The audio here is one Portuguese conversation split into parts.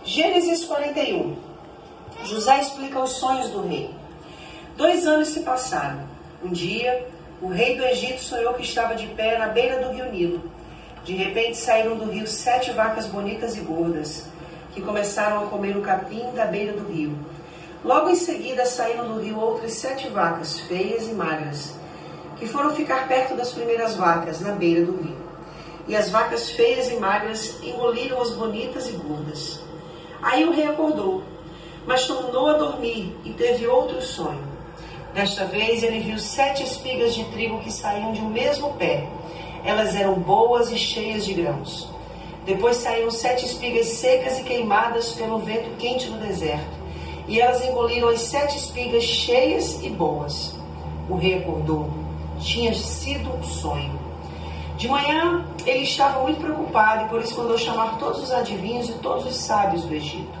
Gênesis 41. José explica os sonhos do rei. 2 anos se passaram. Um dia, o rei do Egito sonhou que estava de pé na beira do rio Nilo. De repente saíram do rio 7 vacas bonitas e gordas, que começaram a comer o capim da beira do rio. Logo em seguida saíram do rio outras 7 vacas, feias e magras, que foram ficar perto das primeiras vacas, na beira do rio. E as vacas feias e magras engoliram as bonitas e gordas. Aí o rei acordou, mas tornou a dormir e teve outro sonho. Desta vez ele viu 7 espigas de trigo que saíam de um mesmo pé. Elas eram boas e cheias de grãos. Depois saíram 7 espigas secas e queimadas pelo vento quente do deserto. E elas engoliram as 7 espigas cheias e boas. O rei acordou. Tinha sido um sonho. De manhã, ele estava muito preocupado e por isso mandou chamar todos os adivinhos e todos os sábios do Egito.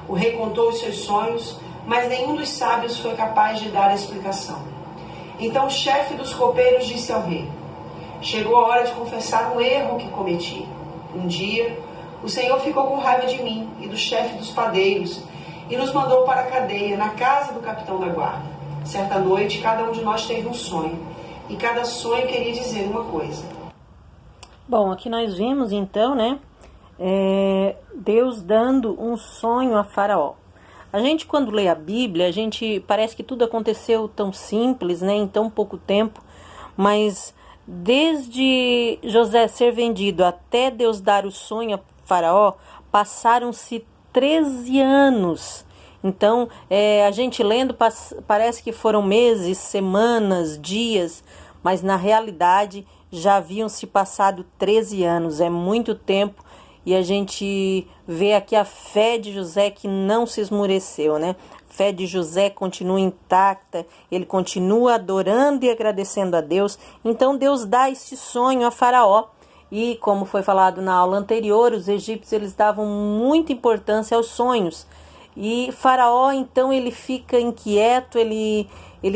O rei contou os seus sonhos, mas nenhum dos sábios foi capaz de dar a explicação. Então o chefe dos copeiros disse ao rei: chegou a hora de confessar um erro que cometi. Um dia, o Senhor ficou com raiva de mim e do chefe dos padeiros e nos mandou para a cadeia, na casa do capitão da guarda. Certa noite, cada um de nós teve um sonho, e cada sonho queria dizer uma coisa. Bom, aqui nós vimos então, Deus dando um sonho a Faraó. A gente, quando lê a Bíblia, parece que tudo aconteceu tão simples, em tão pouco tempo, mas desde José ser vendido até Deus dar o sonho a Faraó, passaram-se 13 anos. Então, a gente lendo, parece que foram meses, semanas, dias, mas na realidade já haviam se passado 13 anos, é muito tempo, e a gente vê aqui a fé de José que não se esmureceu, A fé de José continua intacta, ele continua adorando e agradecendo a Deus. Então Deus dá esse sonho a Faraó, e como foi falado na aula anterior, os egípcios eles davam muita importância aos sonhos. E Faraó, então, ele fica inquieto, ele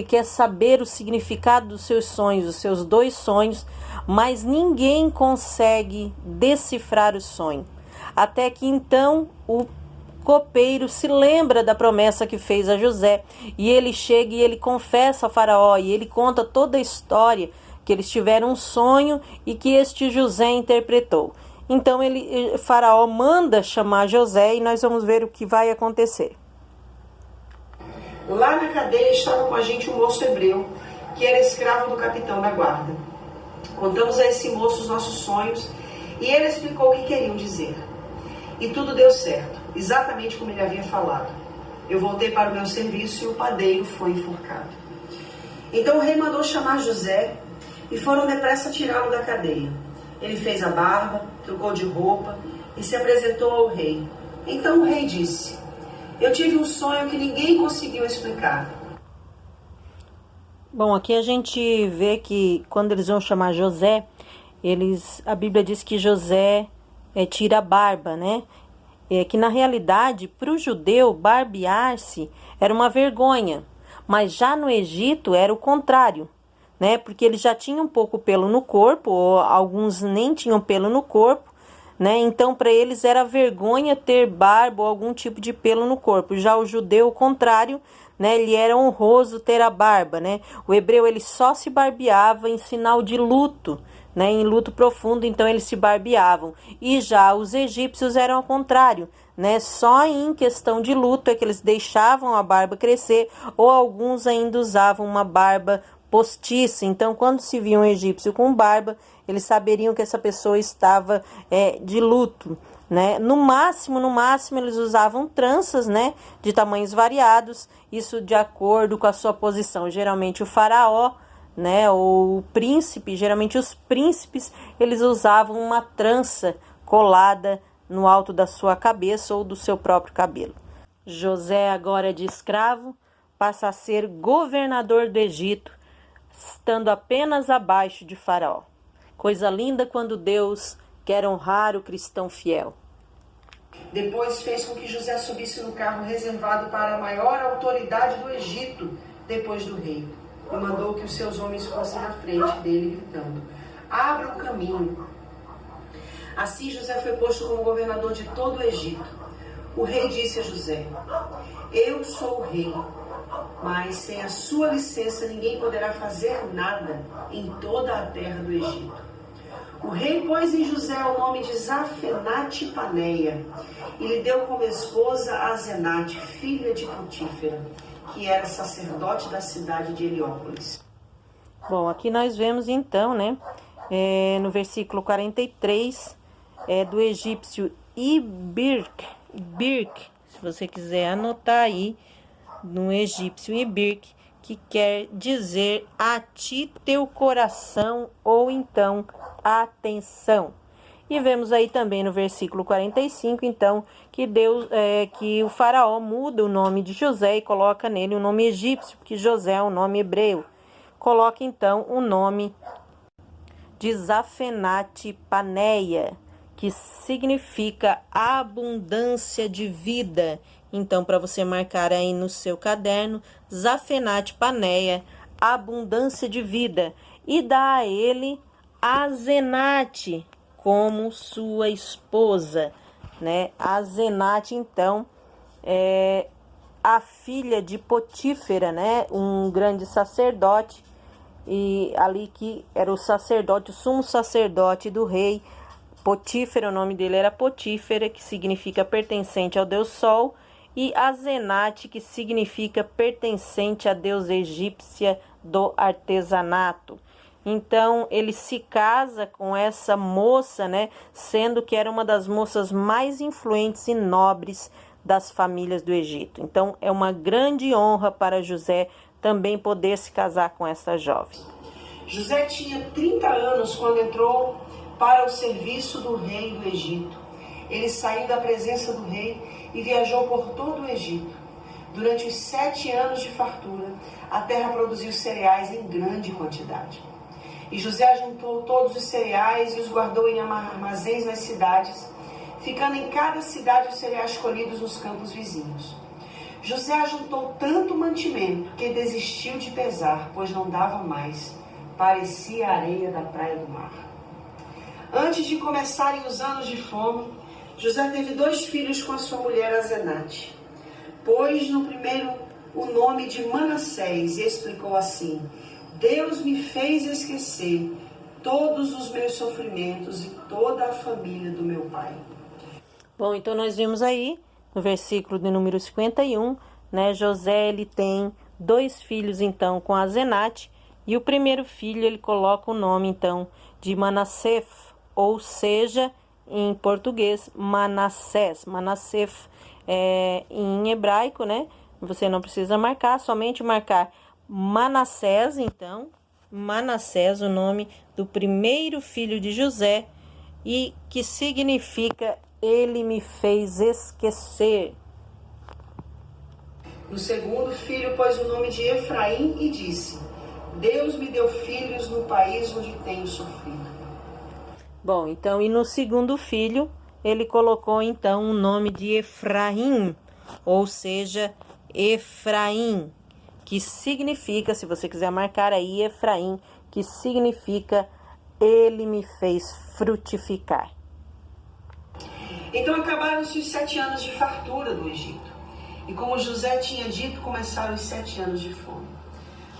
quer saber o significado dos seus sonhos, os seus 2 sonhos, mas ninguém consegue decifrar o sonho. Até que, então, o copeiro se lembra da promessa que fez a José, e ele chega e ele confessa a Faraó, e ele conta toda a história, que eles tiveram um sonho e que este José interpretou. Então Faraó manda chamar José e nós vamos ver o que vai acontecer. Lá na cadeia estava com a gente um moço hebreu, que era escravo do capitão da guarda. Contamos a esse moço os nossos sonhos e ele explicou o que queriam dizer. E tudo deu certo, exatamente como ele havia falado. Eu voltei para o meu serviço e o padeiro foi enforcado. Então o rei mandou chamar José e foram depressa tirá-lo da cadeia. Ele fez a barba, trocou de roupa e se apresentou ao rei. Então o rei disse: eu tive um sonho que ninguém conseguiu explicar. Bom, aqui a gente vê que quando eles vão chamar José, a Bíblia diz que José tira a barba, Que na realidade, para o judeu, barbear-se era uma vergonha, mas já no Egito era o contrário. Porque eles já tinham pouco pelo no corpo, ou alguns nem tinham pelo no corpo, Então, para eles era vergonha ter barba ou algum tipo de pelo no corpo. Já o judeu, o contrário, ele era honroso ter a barba, O hebreu, ele só se barbeava em sinal de luto, em luto profundo, então eles se barbeavam. E já os egípcios eram ao contrário, Só em questão de luto é que eles deixavam a barba crescer, ou alguns ainda usavam uma barba postiça. Então, quando se via um egípcio com barba, eles saberiam que essa pessoa estava de luto, No máximo, eles usavam tranças, de tamanhos variados, isso de acordo com a sua posição. Geralmente o faraó, ou o príncipe, geralmente os príncipes, eles usavam uma trança colada no alto da sua cabeça ou do seu próprio cabelo. José, agora de escravo, passa a ser governador do Egito, estando apenas abaixo de Faraó. Coisa linda quando Deus quer honrar o cristão fiel. Depois fez com que José subisse no carro reservado para a maior autoridade do Egito, depois do rei, e mandou que os seus homens fossem à frente dele, gritando: abra um caminho. Assim José foi posto como governador de todo o Egito. O rei disse a José: eu sou o rei, mas sem a sua licença ninguém poderá fazer nada em toda a terra do Egito. O rei pôs em José o nome de Zafenate-Paneia e lhe deu como esposa a Asenate, filha de Potífera, que era sacerdote da cidade de Heliópolis. Bom, aqui nós vemos então, né, no versículo 43, do egípcio Ibirk, se você quiser anotar aí, no egípcio Ibirk, que quer dizer a ti teu coração, ou então atenção. E vemos aí também no versículo 45, então, que o faraó muda o nome de José e coloca nele o nome egípcio, porque José é um nome hebreu. Coloca então o nome de Zafenate-Paneia, que significa abundância de vida. Então, para você marcar aí no seu caderno, Zafenate-Paneia, abundância de vida, e dá a ele Asenate como sua esposa, né? Asenate, então, é a filha de Potífera, né? Um grande sacerdote, e ali que era o sacerdote, o sumo sacerdote do rei. Potífera, o nome dele era Potífera, que significa pertencente ao deus Sol, e Asenate, que significa pertencente à deusa egípcia do artesanato. Então, ele se casa com essa moça, né, sendo que era uma das moças mais influentes e nobres das famílias do Egito. Então, é uma grande honra para José também poder se casar com essa jovem. José tinha 30 anos quando entrou para o serviço do rei do Egito. Ele saiu da presença do rei e viajou por todo o Egito. Durante os 7 anos de fartura, a terra produziu cereais em grande quantidade. E José juntou todos os cereais e os guardou em armazéns nas cidades, ficando em cada cidade os cereais colhidos nos campos vizinhos. José ajuntou tanto mantimento que desistiu de pesar, pois não dava mais. Parecia a areia da praia do mar. Antes de começarem os anos de fome, José teve 2 filhos com a sua mulher Asenate. Pôs no primeiro o nome de Manassés e explicou assim: Deus me fez esquecer todos os meus sofrimentos e toda a família do meu pai. Bom, então nós vimos aí no versículo de número 51, né, José ele tem 2 filhos então com Asenate, e o primeiro filho ele coloca o nome então de Manassés, ou seja, em português, Manassés. Manassés em hebraico, né? Você não precisa marcar, somente marcar Manassés, então, Manassés, o nome do primeiro filho de José, e que significa ele me fez esquecer. No segundo filho pôs o nome de Efraim e disse: Deus me deu filhos no país onde tenho sofrido. Bom, então, e no segundo filho, ele colocou então o nome de Efraim, ou seja, Efraim, que significa, se você quiser marcar aí, Efraim, que significa ele me fez frutificar. Então acabaram-se os 7 anos de fartura do Egito. E como José tinha dito, começaram os 7 anos de fome.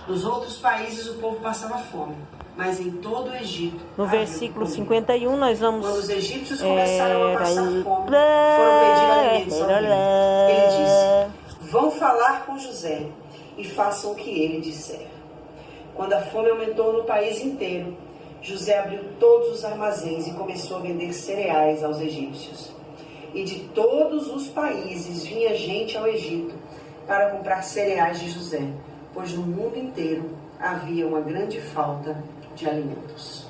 Nos outros países o povo passava fome, mas em todo o Egito. No versículo 51 nós vamos... Quando os egípcios começaram a passar fome, foram pedir alimentos ao rei. Ele disse: vão falar com José e façam o que ele disser. Quando a fome aumentou no país inteiro, José abriu todos os armazéns e começou a vender cereais aos egípcios. E de todos os países vinha gente ao Egito para comprar cereais de José, pois no mundo inteiro havia uma grande falta de alimentos.